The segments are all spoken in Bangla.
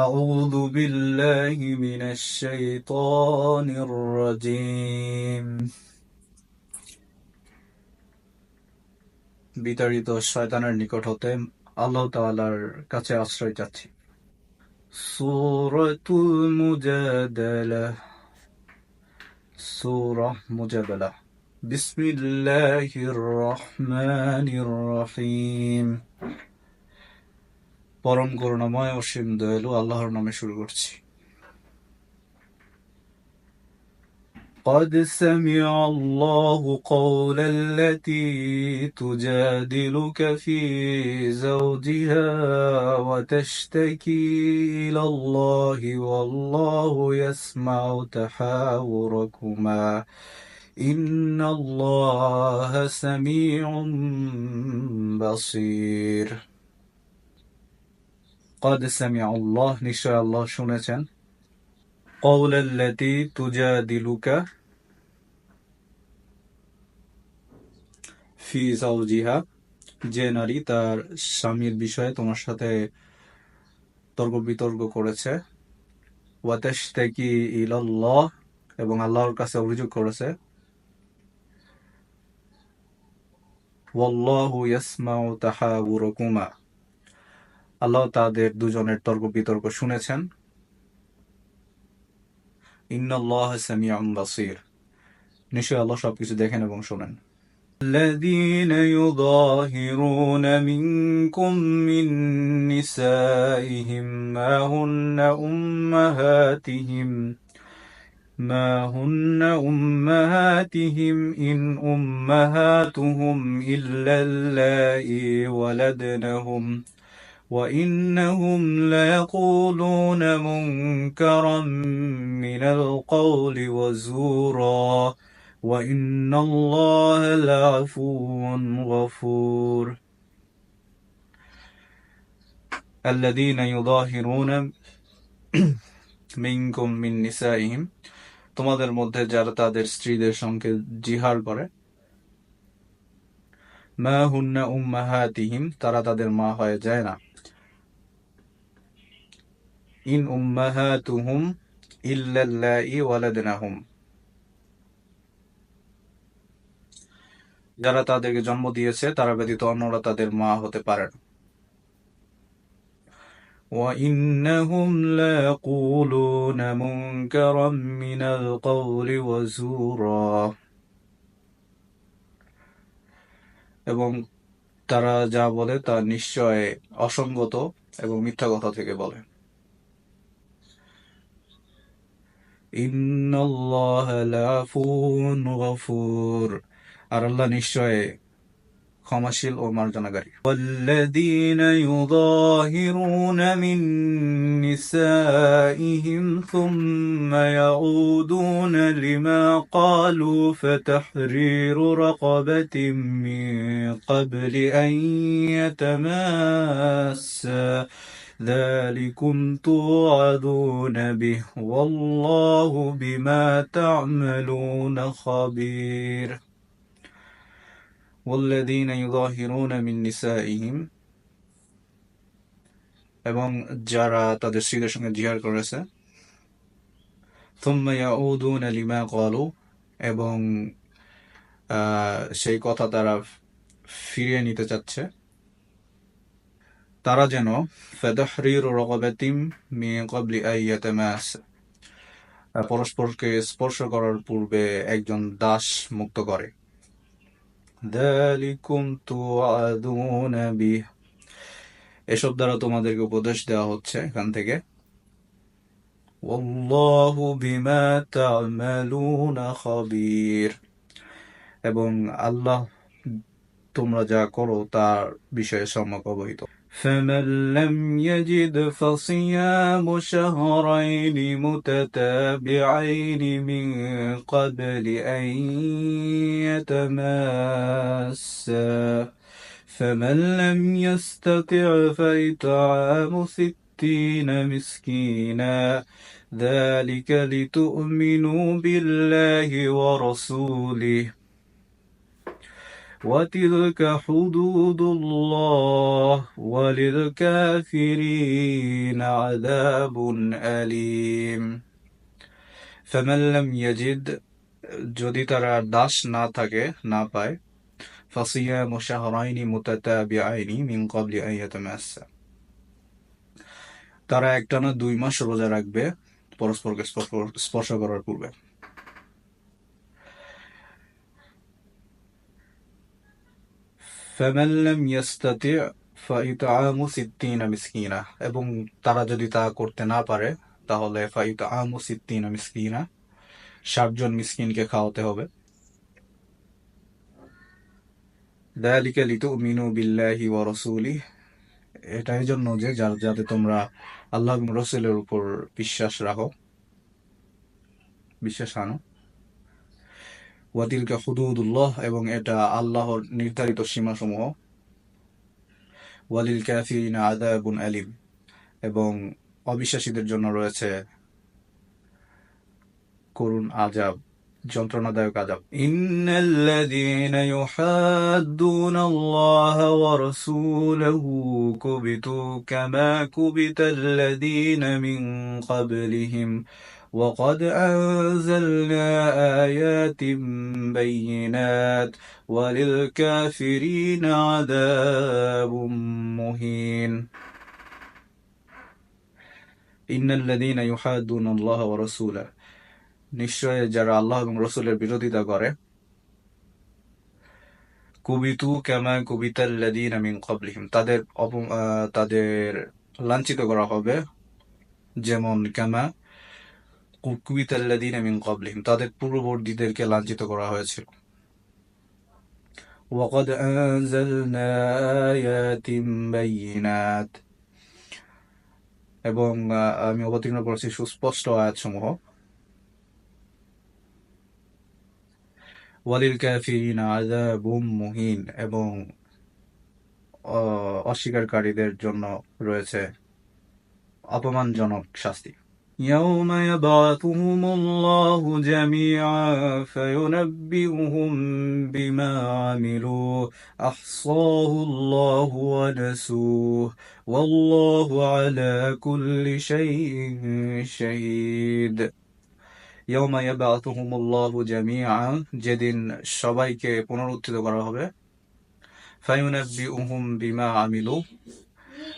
أعوذ بالله من الشيطان الرجيم বিতাড়িত শয়তানের নিকট হতে আল্লাহ তাআলার কাছে আশ্রয় চাচ্ছি। সূরাতুল মুজাদালা বিসমিল্লাহির রহমানির রহিম। পরম করুণাময় অসীম দয়ালু আল্লাহর নামে শুরু করছি। قد سمع الله قول التي تجادلك في زوجها وتشتكي إلى الله والله يسمع تحاوركما إن الله سميع بصير قد سمع الله নিশ্চয় আল্লাহ শুনেছেন قول التي تجادلك ফি জাওজিহা, যে নারী তার স্বামীর বিষয়ে তোমার সাথে তর্ক বিতর্ক করেছে, ওয়াতাশতাকি ইলাল্লাহ, এবং আল্লাহর কাছে অভিযোগ করেছে, ওয়াল্লাহু ইয়াসমাউ তাহাউরুকুমা, আল্লাহ তাদের দুজনের তর্ক বিতর্ক শুনেছেন, ইন্নাল্লাহা সামিউন বাসীর, নিশ্চয় আল্লাহ সবকিছু দেখেন এবং শোনেন। الذين يظاهرون منكم من نسائهم ما هن أمهاتهم إن أمهاتهم إلا اللائي ولدنهم وإنهم ليقولون منكرا من القول وزورا وإن الله لعفو غفور الذين يظاهرون মিনকুম মিন নিসাইহিম, তোমাদের মধ্যে যারা তাদের স্ত্রীদের সঙ্গে জিহার করে, মা হুন্না উম্মাহাতিহিম, তারা তাদের মা হয়ে যায় না, ইন উম্মাহাতুহুম ইল্লাল্লাহি ওয়ালাদনাহুম, যারা তাদেরকে জন্ম দিয়েছে তারা ব্যতীত অন্যরা তাদের মা হতে পারে না। وإنهم ليقولون منكرا من القول وزورا, এবং তারা যা বলে তা নিশ্চয় অসঙ্গত এবং মিথ্যা কথা থেকে বলে। ইন্নাল্লাহা লাফুন গফুর, আর আল্লাহ নিশ্চয় ক্ষমাশীল ও মার্জনাকারী। والذين يظاهرون من نسائهم ثم يعودون لما قالوا فتحرير رقبة من قبل أن يتماسا ذلكم توعدون به والله بما تعملون خبير والذين يظاهرون من نسائهم, এবং যারা তাদের স্ত্রীদের সঙ্গে জিহার করেছে, ثم يعودون لما قالوا, এবং সেই কথা তারা ফিরিয়ে নিতে চাচ্ছে, তারা যেন فتحرير رقبة من قبل أن يتماسا, পরস্পরকে স্পর্শ করার পূর্বে একজন দাস মুক্ত করে। ذلكم توعدون به, এসব দ্বারা তোমাদেরকে উপদেশ দেওয়া হচ্ছে এখান থেকে। ওয়াল্লাহু বিমা তা'মালুনা খাবীর, এবং আল্লাহ তোমরা যা করো তার বিষয়ে সম্যক অবহিত। فمن لم يجد فصيام شهرين متتابعين من قبل أن يتماسا فمن لم يستطع فإطعام 60 مسكينا ذلك لتؤمنوا بالله ورسوله وتلك حدود الله وللكافرين عذاب أليم فمن لم يجد যদি তারা দাস না থাকে না পায় فصيام شهرين متتابعين من قبل أن يتماسا তারা একটানা 2 মাস রোজা রাখবে পরস্পরকে স্পর্শ করার পূর্বে فمن لم يستطع فإطعام 60 মিসকিনা এবং তারা যদি তা করতে না পারে তাহলে فإطعام 60 মিসকিনা 60 জন মিসকিনকে খাওয়াতে হবে ذلك لتؤمنوا بالله ورسوله এটাই জন্য যে যাতে তোমরা আল্লাহ এবং রাসূলের উপর বিশ্বাস আনো ওয়াতিলকা হুদুদুল্লাহ এবং এটা আল্লাহর নির্ধারিত সীমাসমূহ ওয়ালিল কাফিরিনা আযাবুন আলিম এবং অবিশ্বাসীদের জন্য রয়েছে করুণ আযাব যন্ত্রণাদায়ক আযাব ইন্নাল্লাযীনা ইউহাদ্দুনাল্লাহা ওয়া রাসূলাহু কুবিতু কামা কুবিতাল্লাযীনা মিন ক্বাবলিহিম وقد أنزلنا آيات بينات وللكافرين عذاب مهين إن الذين يحادون الله ورسوله নিশ্চয় যারা আল্লাহ এবং রাসূলের বিরোধিতা করে কুবিতু কামা কুবিতাল্লাযীনা মিন ক্বাবলিহিম তাদের লাঞ্ছিত করা হবে যেমন কামা কুবিতাল্লাযীনা মিন ক্বাবলিহিম তাদের পূর্ববর্তীদেরকে লাঞ্ছিত করা হয়েছিল ওয়াকাদ আনজালনা আয়াতিন বাইয়িনাত এবং আমি অবতীর্ণ করেছি সুস্পষ্ট আয়াতসমূহ ওয়ালিল কাফিরিনা আযাবুম মুহিন এবং অস্বীকারীদের জন্য রয়েছে অপমানজনক শাস্তি يوم يبعثهم الله جميعا فينبئهم بما عملوا أحصاه الله ونسوه والله على كل شيء شهيد يوم يبعثهم الله جميعا যেদিন সবাইকে পুনরুত্থিত করা হবে فينبئهم بما عملوا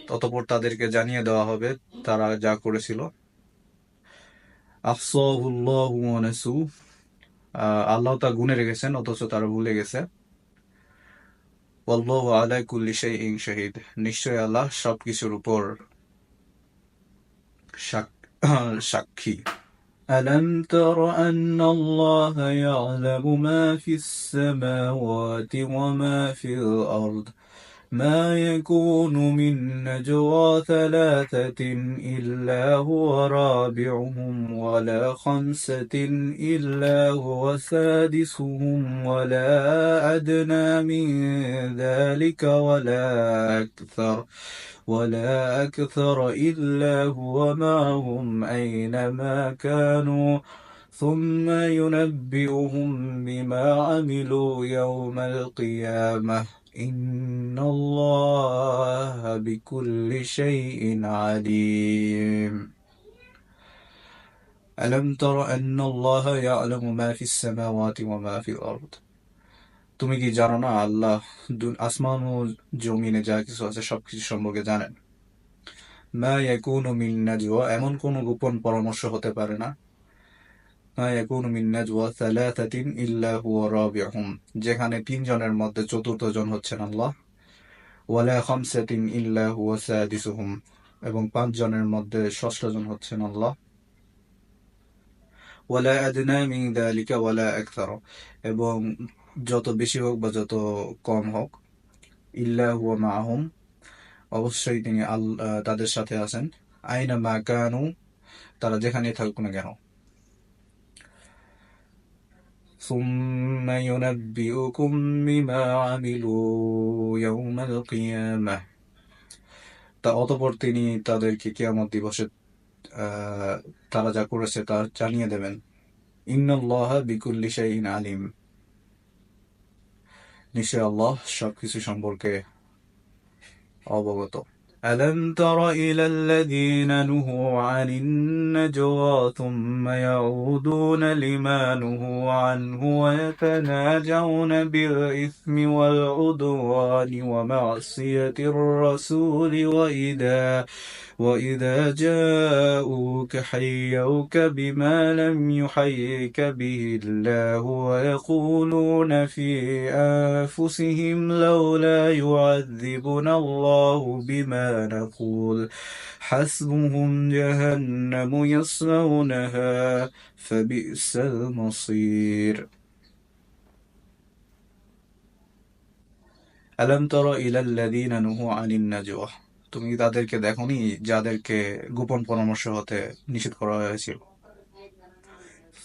ততপর তাদেরকে জানিয়ে দেওয়া হবে তারা যা করেছিল আহসাহুল্লাহু ওয়া নাসু আল্লাহ তা গুনে রেখেছেন অথচ তারা ভুলে গেছে ওয়াল্লাহু আলা কুল্লি শাইইন শাহিদ নিশ্চয় আল্লাহ সবকিছুর উপর সাক্ষী ألم تر أن الله يعلم ما في السماوات وما في الأرض ما يكون من نجوى ثلاثة إلا هو رابعهم ولا خمسة إلا هو سادسهم ولا أدنى من ذلك ولا أكثر إلا هو معهم أينما كانوا ثم ينبئهم بما عملوا يوم القيامة إن الله بكل شيء عليم ألم تر أن الله يعلم ما في السماوات وما في الأرض তুমি কি জানো না আল্লাহ আসমান ও জমিনে যা কিছু আছে সবকিছু সম্পর্কে জানেন মা ইয়াকুনু মিন নাজওয়া এমন কোন গোপন পরামর্শ হতে পারে না মা ইয়াকুনু মিন নাজওয়া সালাসাতিন ইল্লা হুয়া রাবিউহুম যেখানে 3 জনের মধ্যে চতুর্থ জন হচ্ছেন আল্লাহ ওয়ালা খামসাতিন ইল্লা হুয়া সাদিসুহুম এবং 5 জনের মধ্যে ষষ্ঠ জন হচ্ছেন আল্লাহ ওয়ালা আদনা মিন যালিকা ওয়ালা আকসার এবং যত বেশি হোক বা যত কম হোক ইল্লা হুয়া মাআহুম অবশ্যই তিনি তাদের সাথে আছেন আইনা মা কানু তারা যেখানেই থাকুক না কেন সুম্মা ইউনাব্বিউকুম বিমা আমিলু ইয়াউমাল কিয়ামাহ অতঃপর তিনি তাদেরকে কিয়ামত দিবসে তারা যা করেছে তা জানিয়ে দেবেন ইন্নাল্লাহা বিকুল্লি শাইইন আলিম নিশ্চয় আল্লাহ সবকিছু সম্পর্কে অবগত। ألم تر إلى الذين نهوا عن النجوى ثم يعودون لما نهوا عنه ويتناجون بالإثم والعدوان ومعصية الرسول وإذا جاءوك حيوك بما لم يحيك به الله ويقولون في أنفسهم لولا يعذبنا الله بما نقول حسبهم جهنم يصلونها فبئس المصير ألم تر إلى الذين نهوا عن النجوى তুমি তাদেরকে দেখোনি যাদেরকে গোপন পরামর্শ হতে নিষেধ করা হয়েছিল।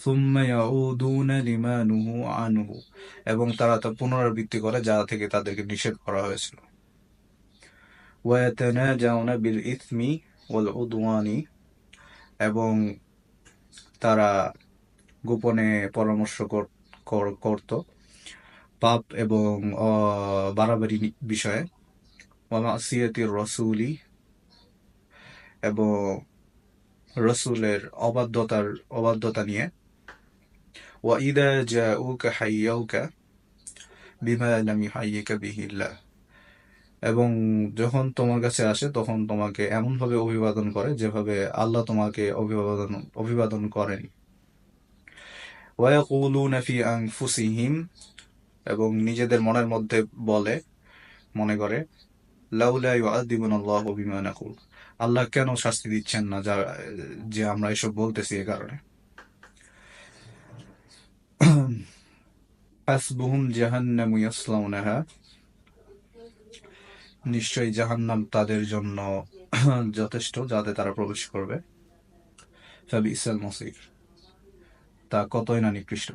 সুম্মা ইয়াউদুনা লিমা নুহু আনহু, এবং তারা তা পুনরাবৃত্তি করে যা থেকে তাদেরকে নিষেধ করা হয়েছিল। ওয়া ইয়াতানাজাউনা বিল ইসমি ওয়াল উদওয়ানি, এবং তারা গোপনে পরামর্শ করত পাপ এবং বাড়াবাড়ি বিষয়ে। ওয়া মাসিয়াতির রাসূলি, এবং রসুলের অবাধ্যতা নিয়ে। ওয়া ইদা জাউকা হাইয়াউকা বিমা লাম ইউহাইয়িকা বিহিল্লাহ, এবং যখন তোমার কাছে আসে তখন তোমাকে এমনভাবে অভিবাদন করে যেভাবে আল্লাহ তোমাকে অভিবাদন করেনি। ওয়া ইয়াকুলুনা ফি আনফুসিহিম, এবং নিজেদের মনের মধ্যে মনে করে লাউলা ইউআযিবুনাল্লাহু বিমা নাকুল, আল্লাহ কেন শাস্তি দিচ্ছেন না যে আমরা এসব বলতেছি এ কারণে। হাসবুহুম জাহান্নামু ইয়াসলাউনাহা, নিশ্চয়ই জাহান্নাম তাদের জন্য যথেষ্ট যাতে তারা প্রবেশ করবে। ফাবিসাল মসির, তা কতই না নিকৃষ্ট।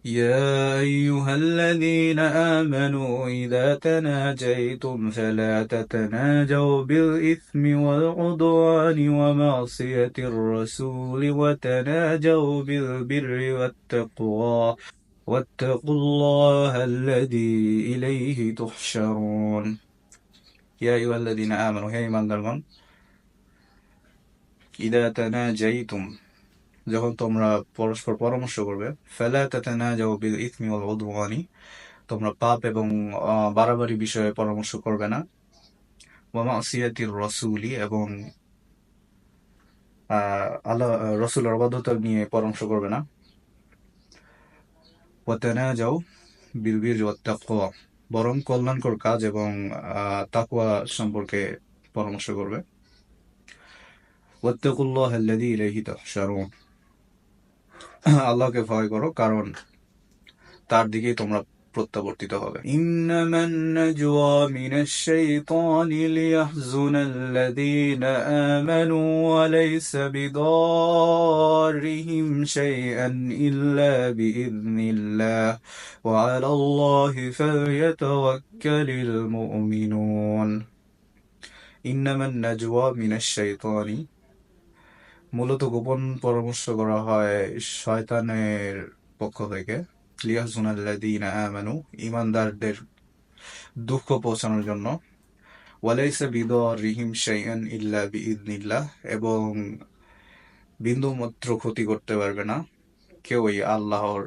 يا أيها الذين آمنوا إذا تناجيتم فلا تتناجوا بالإثم والعدوان ومعصية الرسول وتناجوا بالبر والتقوى واتقوا الله الذي إليه تحشرون يا أيها الذين آمنوا হে ইমানদারগণ إذا تناجيتم, যখন তোমরা পরস্পর পরামর্শ করবে, ফালা তাতানাজাউ বিল ইসমি ওয়াল উদওয়ানি, তোমরা পাপ এবং বাড়াবাড়ি বিষয়ে পরামর্শ করবে না। ওয়া মাসিয়াতির রাসূলি, এবং আল্লাহ রাসূলের অবাধ্যতা নিয়ে পরামর্শ করবে না। ওয়া তানাজাউ বিল বিররি ওয়াত তাকওয়া, বরং কল্যাণকর কাজ এবং তাকওয়া সম্পর্কে পরামর্শ করবে। ওয়াত্তাকুল্লাহ আল্লাযী ইলাইহি তুহশারুন, আল্লাহকে ভয় করো কারণ তার দিকেই তোমরা প্রত্যাবর্তিত হবে। ইন্নামান নাজওয়া মিনাশ শাইতানি লিয়াহযুনাল্লাযীনা আমানু ওয়া লাইসা বিদাররিহিম শাইআন ইল্লা বিইذনিল্লাহ ওয়া আলাল্লাহি ফালইয়াতাওয়াক্কালিল মুমিনুন। ইন্নামান নাজওয়া মিনাশ শাইতানি, মূলত গোপন পরামর্শ করা হয় শয়তানের পক্ষ থেকে। লিয়াহযুনাল্লাযীনা আমানু, ঈমানদারদের দুঃখ পৌঁছানোর জন্য। ওয়ালাইসা বিদাররিহিম শাইআন ইল্লা বিইذনিল্লাহ, এবং বিন্দুমাত্র ক্ষতি করতে পারবে না কেউই আল্লাহর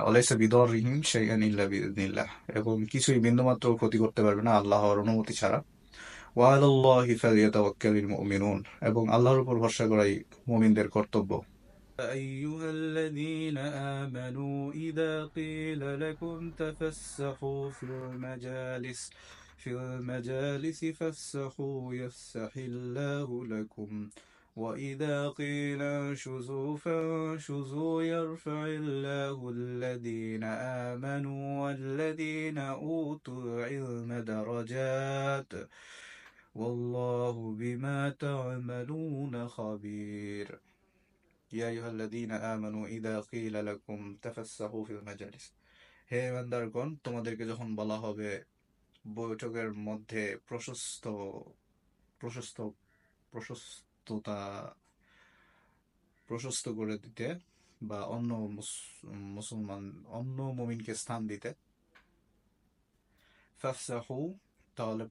ওয়ালাইসা বিদাররিহিম শাইআন ইল্লা বিইذনিল্লাহ, এবং কিছুই বিন্দুমাত্র ক্ষতি করতে পারবে না আল্লাহর অনুমতি ছাড়া। ওয়া আলাল্লাহি ফালইয়াতাওয়াক্কালিল মুমিনুন, এবং আল্লাহর উপর ভরসা করাই মুমিনদের কর্তব্য। أيها الذين آمنوا إذا قيل لكم تفسحوا في المجالس فافسحوا يفسح الله لكم وإذا قيل انشزوا فانشزوا يرفع الله الذين آمنوا والذين أوتوا العلم درجات والله بما تعملون خبير يا أيها الذين آمنوا إذا قيل لكم تفسحوا في المجالس, হে ইমানদারগণ, তোমাদেরকে যখন বলা হবে বৈঠকের মধ্যে প্রশস্ত প্রশস্ততা প্রশস্ত করে দিতে, বা অন্য মুসলমান অন্য মুমিনকে স্থান দিতে। ফাফসাহু, তাহলে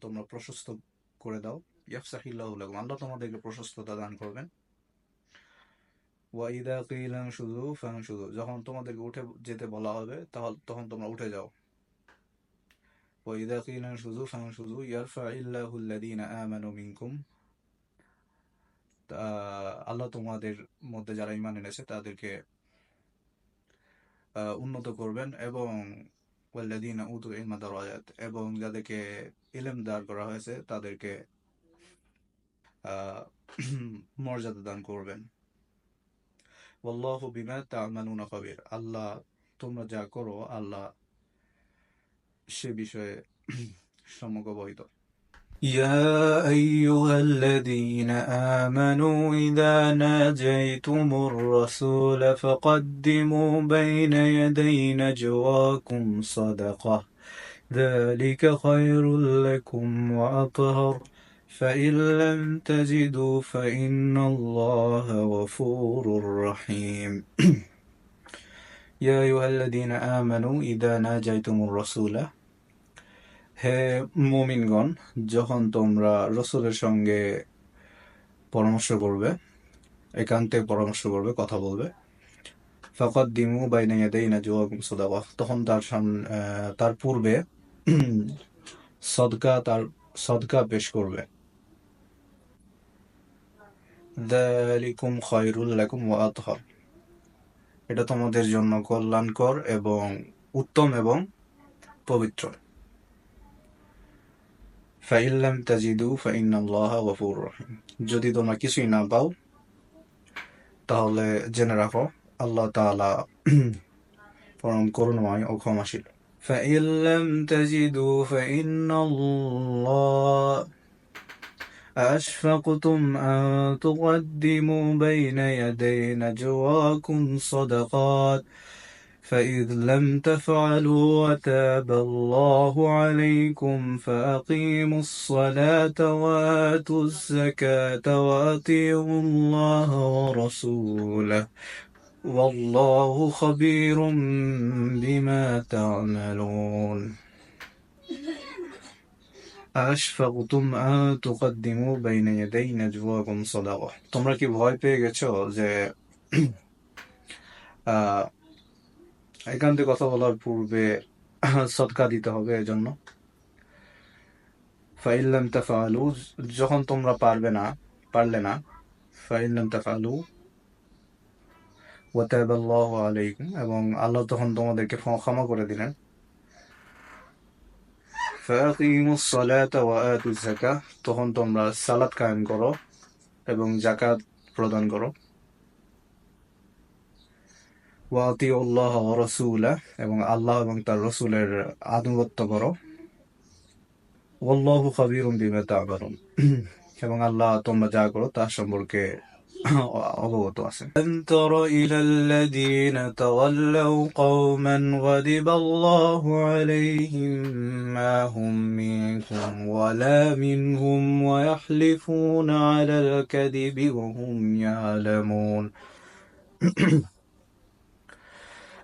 তোমরা প্রশস্ত করে দাও। ইয়াফসাহিল্লাহু লাকুম, আল্লাহ তোমাদেরকে প্রশস্ততা দান করবেন। ওয়া ইযা কিলা আনশুযু ফানশুযু, যখন তোমাদেরকে উঠে যেতে বলা হবে তখন তোমরা উঠে যাও। ওয়া ইযা কিলা আনশুযু ফানশুযু ইয়ারফাইল্লাহু আল্লাযীনা আমানু মিনকুম, আল্লাহ তোমাদের মধ্যে যারা ঈমান এনেছে তাদেরকে উন্নত করবেন, এবং ওয়াল্লাযীনা উতুল ইলমা দারাজাত, এবং যাদেরকে ইলম দান করা হয়েছে তাদেরকে মর্যাদা দান করবেন। ওয়াল্লাহু বিমা তা'মালুনা খাবীর, আল্লাহ তোমরা যা করো আল্লাহ সে বিষয়ে সম্যক অবহিত। يا أيها الذين آمنوا إذا ناجيتم الرسول فقدموا بين يدي نجواكم صدقة ذلك خير لكم وأطهر فإن لم تجدوا فإن الله غفور رحيم يا أيها الذين آمنوا إذا ناجيتم الرسول, হে মুমিনগণ, যখন তোমরা রসুলের সঙ্গে পরামর্শ করবে, একান্তে পরামর্শ করবে, কথা বলবে, ফাকাদ্দিমু বাইনা ইয়াদাই নাজওয়াকুম সাদাকাহ, তখন তার পূর্বে সদকা পেশ করবে। যালিকুম খায়রুল লাকুম ওয়া আতহার, এটা তোমাদের জন্য কল্যাণকর এবং উত্তম এবং পবিত্র। ফাইন লাম তাজিদু ফাইন্নাল্লাহা গফুরুর রহিম, যদি তোমরা কিছুই না পাও তাহলে জেনে রাখো আল্লাহ তাআলা পরম করুণাময় ও ক্ষমাশীল। ফাইন লাম তাজিদু ফাইন্নাল্লাহ أأشفقتم أن تقدموا بين يدي نجواكم صدقات فإذ لم تفعلوا وتاب الله عليكم فأقيموا الصلاة وآتوا الزكاة وأطيعوا الله ورسوله والله خبير بما تعملون أشفقتم أن تقدموا بين يدي نجواكم صدقة, তোমরা কি ভয় পেয়ে গেছো যে একান্তে কথা বলার পূর্বে সদকা দিতে হবে এজন্য? ফাইন লাম তাফআলু, যখন তোমরা পারলে না, ফাইন লাম তাফআলু ওয়া তাবাল্লাহু আলাইকুম, এবং আল্লাহ তখন তোমাদেরকে ক্ষমা করে দিলেন। ফাআকিমুস সালাতা ওয়া আতুজ যাকাহ, তখন তোমরা সালাত কায়েম করো এবং যাকাত প্রদান করো। ওয়া আতিউল্লাহ ওয়া রাসূলা, এবং আল্লাহ এবং তার রাসূলের আনুগত্য করো। ওয়াল্লাহু খাবীরুম বিমা তা'মালুন, এবং আল্লাহ তোমরা যা করো তার সম্পর্কে অবগত আছেন। আম তারা ইলাল্লাযীনা তাওয়াল্লাউ কওমান গাদিবাল্লাহু আলাইহিম মা হুম মিনকুম ওয়ালা মিনহুম ওয়া ইয়াহলিফুনা আলাল কাযিবি ওয়া হুম ইয়ালামুন।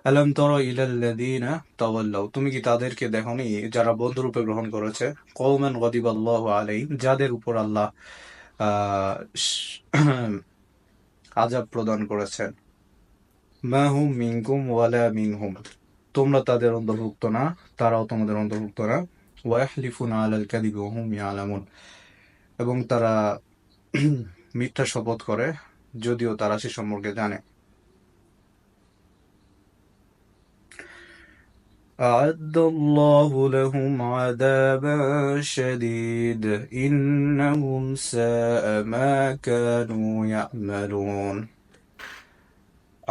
আলাম তারা ইলাল্লাযীনা তাওয়াল্লাউ, তুমি কি তাদেরকে দেখোনি যারা বন্ধুরূপে গ্রহণ করেছে, কওমান গাদিবাল্লাহু আলাইহিম, যাদের উপর আল্লাহ আযাব প্রদান করেছেন। মা হুম মিনকুম ওয়ালা মিনহুম, তোমরা তাদের অন্তর্ভুক্ত না, তারাও তোমাদের অন্তর্ভুক্ত না। ওয়া ইয়াহলিফুনা আলাল কাযিবি ওয়া হুম ইয়ালামুন, এবং তারা মিথ্যা শপথ করে যদিও তারা সে সম্পর্কে জানে। أعد الله لهم عذابا شديد إنهم ساء ما كانوا يعملون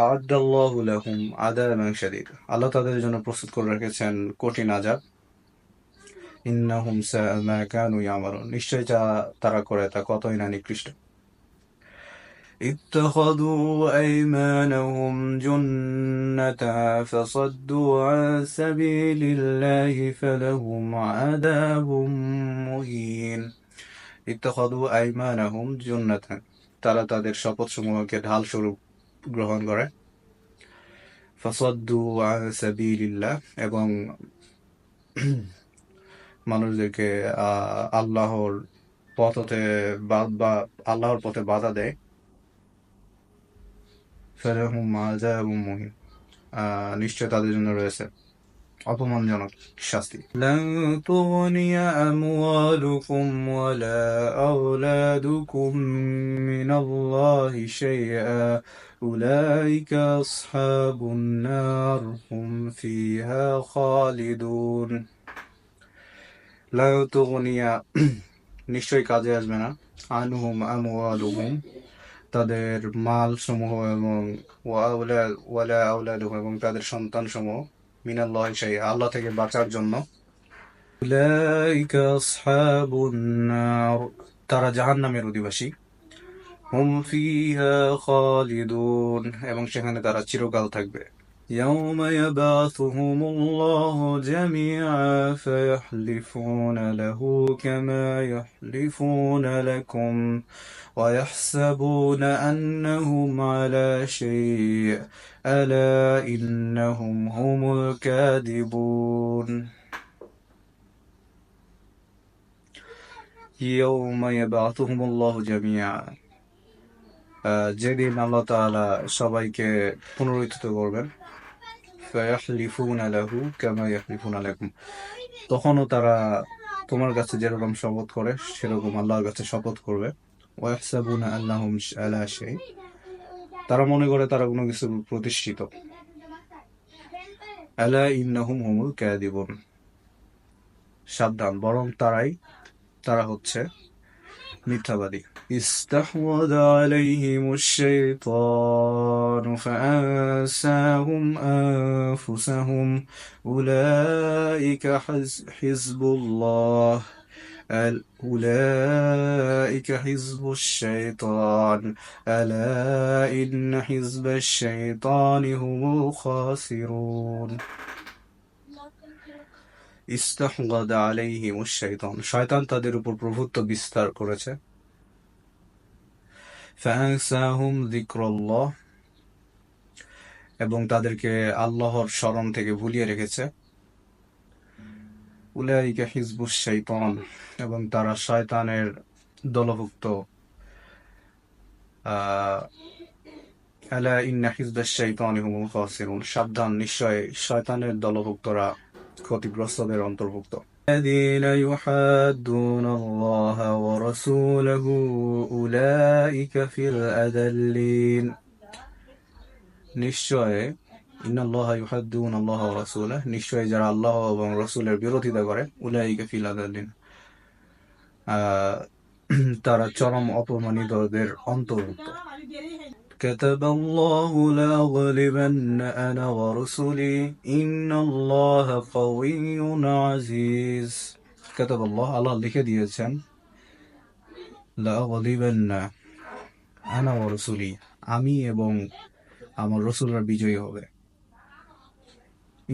أعد الله لهم عذابا شديد, আল্লাহ তাদের জন্য প্রস্তুত করে রেখেছেন কঠিন আযাব। ইন্নাহুম সাআ মা কানু ইয়ামালুন, নিশ্চয় যা তারা করে তা কতই না নিকৃষ্ট। اتخذوا أيمانهم جنة فصدوا عن سبيل الله فلهم عذاب مهين اتخذوا أيمانهم جنة, তারা তাদের শপথ সমূহকে ঢাল স্বরূপ গ্রহণ করে। ফাসাদ্দু আন সাবিলিল্লাহ, এবং মানুষদেরকে আল্লাহর পথে বা আল্লাহর পথে বাধা দেয়। ফালাহুম আযাবুম মুহিন, নিশ্চয় তাদের জন্য রয়েছে অপমানজনক শাস্তি। লান তুগনিয়া আমওয়ালুকুম ওয়ালা আওলাদুকুম মিনাল্লাহি শাইআ উলাইকা আসহাবুন নার হুম ফিহা খালিদুন। লান তুগনিয়া, নিশ্চয়ই কাজে আসবে না, আনহুম আমওয়ালুহুম, তাদের মাল সমূহ, এবং ওয়ালা আওলাদুহুম, এবং তাদের সন্তান সমূহ, মিনাল্লাহি শাইআ, আল্লাহ থেকে বাঁচার জন্য। উলাইকা আসহাবুন নার, তারা জাহান্নামের অধিবাসী। হুম ফিহা খালিদুন, এবং সেখানে তারা চিরকাল থাকবে। يوم يبعثهم الله جميعا فيحلفون له كما يحلفون لكم ويحسبون أنهم على شيء ألا إنهم هم الكاذبون يوم يبعثهم الله جميعا, যেদিন আল্লাহ তাআলা সবাইকে পুনরুত্থিত করবেন। ফায়াহলিফুনা লাহু কামা ইয়াহলিফুনা লাকুম, তখনও তারা তোমার কাছে যেরকম শপথ করে সেরকম আল্লাহর কাছে শপথ করবে। ওয়াহসাবুনা আন্নাহুম আলা শাই, তারা মনে করে তারা কোনো কিছু প্রতিষ্ঠিত। আলা ইন্নাহুম হুমুল কাযিবুন, সাবধান, বরং তারা হচ্ছে মিথ্যাবাদী। ইস্তাহওয়াযা আলাইহিমুশ শাইতানু ফাআনসাহুম আনফুসাহুম উলাইকা হিজবুল্লাহ أولئك حزب الشيطان ألا إن حزب الشيطان هم الخاسرون ইস্তাহওয়াযা আলাইহিমুশ শাইতান, শয়তান তাদের উপর প্রভুত্ব বিস্তার করেছে। ফাআনসাহুম যিকরাল্লাহ, এবং তাদেরকে আল্লাহর স্মরণ থেকে ভুলিয়ে রেখেছে। উলাইকা হিজবুশ শাইতান, এবং তারা শয়তানের দলভুক্ত। আলা ইন্না হিজবাশ শাইতানি হুমুল খাসিরুন, সাবধান, নিশ্চয় শয়তানের দলভুক্তরা ক্ষতিগ্রস্তদের অন্তর্ভুক্ত। الذين يحادون الله ورسوله أولئك في الأذلين, নিশ্চয় ইন্নাল্লাহা ইউহাদ্দুনা আল্লাহ ওয়া রাসূলাহ, নিশ্চয় যারা আল্লাহ এবং রাসূলের বিরোধিতা করে, উলাইকা ফিল আযালিন, তারা চরম অপমানিতদের অন্তর্ভুক্ত। কাতাবাল্লাহু লাআগলিবান্না আনা ওয়া রাসূলি ইন্নাল্লাহা কাওয়িয়্যুন আযীজ। কাতাবাল্লাহ, আল্লাহ লিখে দিয়েছেন, লাআগলিবান্না আনা ওয়া রাসূলি, আমি এবং আমার রাসূলরা বিজয়ী হবে।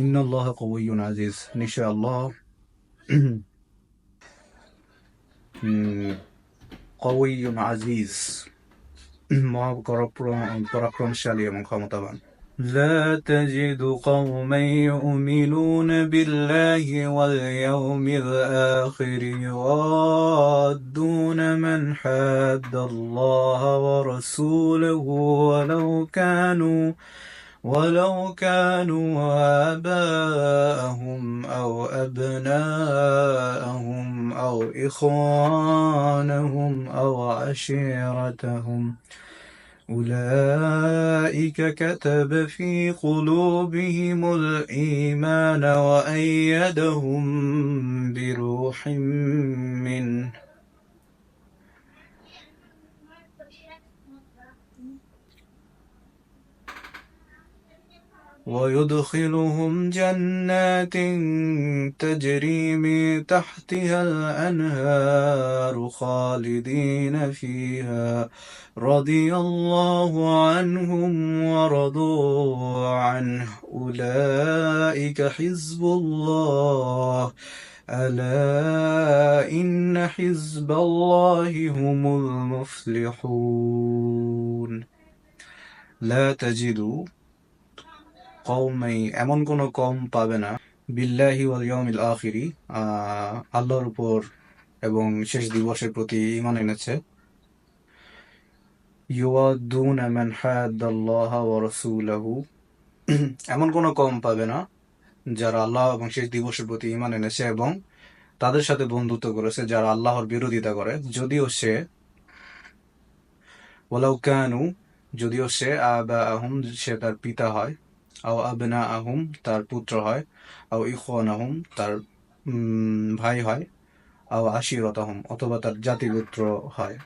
ইন্নাল্লাহা কাওয়িয়্যুন আযীজ, নিশ্চয় আল্লাহ কাওয়িয়্যুন আযীজ, পরাক্রমশালী এবং ক্ষমতাবান। لا تجد قوما يؤمنون بالله واليوم الآخر يوادون من حاد الله ورسوله ولو كانوا آباءهم أو أبناءهم أو إخوانهم أو عشيرتهم أولئك كتب في قلوبهم الإيمان وأيدهم بروح منه ويدخلهم جنات تجري من تحتها الأنهار خالدين فيها رضي الله عنهم ورضوا عنه أولئك حزب الله ألا إن حزب الله هم المفلحون লা তাজিদু কওমাই, এমন কোন কওম পাবে না, বিল্লাহি ওয়াল ইয়াউমিল আখিরি, আল্লাহর উপর এবং শেষ দিবসের প্রতি ঈমান এনেছে, ইউয়াদ্দুনা মান হাদ্দাল্লাহা ওয়া রাসূলাহু, এমন কোন কওম পাবে না যারা আল্লাহ এবং শেষ দিবসের প্রতি ঈমান এনেছে এবং তাদের সাথে বন্ধুত্ব করেছে যারা আল্লাহর বিরোধিতা করে, যদিও সে ওয়ালাউ কানু, যদিও সে আবাআহুম, সে তার পিতা হয়, আও আবনাআহুম, তার পুত্র হয়, আও ইখওয়ানাহুম, তার ভাই হয়, আও আশিরতাহুম, অথবা তার জাতিগোত্র হয়।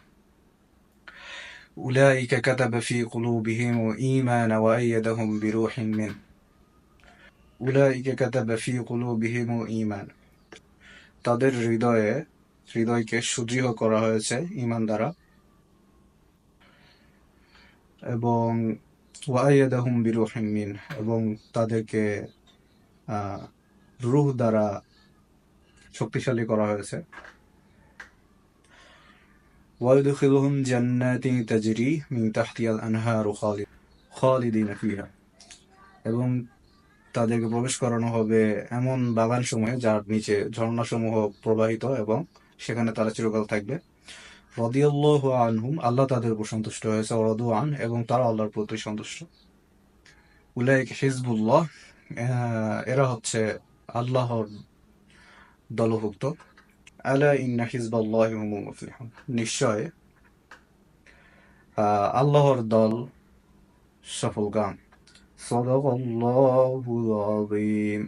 উলাইকা কাতাবা ফি কুলুবিহিম ঈমানা ওয়া আইয়াদাহুম বিরূহিন মিন, উলাইকা কাতাবা ফি কুলুবিহিম ঈমান, তাদের হৃদয়কে সুদৃঢ় করা হয়েছে ঈমান দ্বারা, এবং ওয়াইয়াদাহুম বিরূহিন মিন, এবং তাদেরকে আহ, রূহ দ্বারা শক্তিশালী করা হয়েছে। ওয়াইদখিলুহুম জান্নাতিন তাজরি মিন তাহতিহাল আনহারু খালিদিনা ফিহা, এবং তাদেরকে প্রবেশ করানো হবে এমন বাগানসমূহে যার নিচে ঝর্ণাসমূহ প্রবাহিত, এবং সেখানে তারা চিরকাল থাকবে। রাদিয়াল্লাহু আনহুম, আল্লাহ তাদের উপর সন্তুষ্ট হয়েছে, ওয়ারাদু আন, এবং তারা আল্লাহর প্রতি সন্তুষ্ট। উলাইকা হিজবুল্লাহ, এরা হচ্ছে আল্লাহর দলভুক্ত। আলা ইন্না হিজবাল্লাহি হুমুল মুফলিহুন, নিশ্চয় আল্লাহর দল সফলকাম। সাদাকাল্লাহুল আযীম।